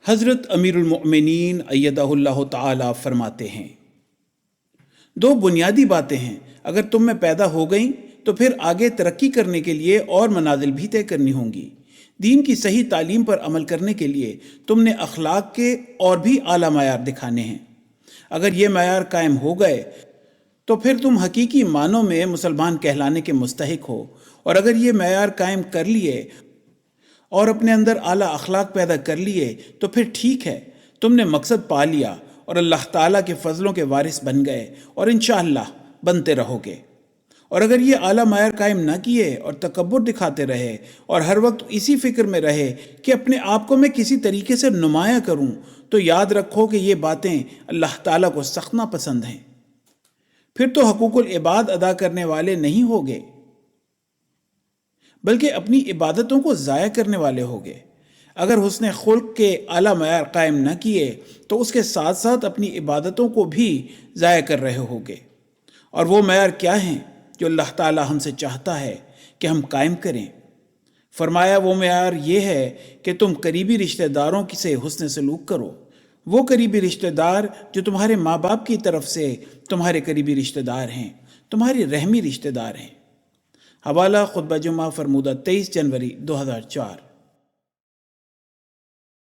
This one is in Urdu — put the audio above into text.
حضرت امیر المؤمنین ایدہ اللہ تعالی فرماتے ہیں، دو بنیادی باتیں ہیں، اگر تم میں پیدا ہو گئیں تو پھر آگے ترقی کرنے کے لیے اور منازل بھی طے کرنی ہوں گی۔ دین کی صحیح تعلیم پر عمل کرنے کے لیے تم نے اخلاق کے اور بھی اعلیٰ معیار دکھانے ہیں۔ اگر یہ معیار قائم ہو گئے تو پھر تم حقیقی معنوں میں مسلمان کہلانے کے مستحق ہو، اور اگر یہ معیار قائم کر لیے اور اپنے اندر اعلیٰ اخلاق پیدا کر لیے تو پھر ٹھیک ہے، تم نے مقصد پا لیا اور اللہ تعالیٰ کے فضلوں کے وارث بن گئے اور انشاءاللہ بنتے رہو گے۔ اور اگر یہ اعلیٰ معیار قائم نہ کیے اور تکبر دکھاتے رہے اور ہر وقت اسی فکر میں رہے کہ اپنے آپ کو میں کسی طریقے سے نمایاں کروں، تو یاد رکھو کہ یہ باتیں اللہ تعالیٰ کو سخت ناپسند ہیں۔ پھر تو حقوق العباد ادا کرنے والے نہیں ہوگے، بلکہ اپنی عبادتوں کو ضائع کرنے والے ہوگے۔ اگر حسن خلق کے اعلیٰ معیار قائم نہ کیے تو اس کے ساتھ ساتھ اپنی عبادتوں کو بھی ضائع کر رہے ہوگے۔ اور وہ معیار کیا ہیں جو اللہ تعالیٰ ہم سے چاہتا ہے کہ ہم قائم کریں؟ فرمایا وہ معیار یہ ہے کہ تم قریبی رشتہ داروں سے حسن سلوک کرو، وہ قریبی رشتہ دار جو تمہارے ماں باپ کی طرف سے تمہارے قریبی رشتہ دار ہیں، تمہاری رحمی رشتہ دار ہیں۔ حوالہ خطبہ جمعہ فرمودہ 23 جنوری 2004۔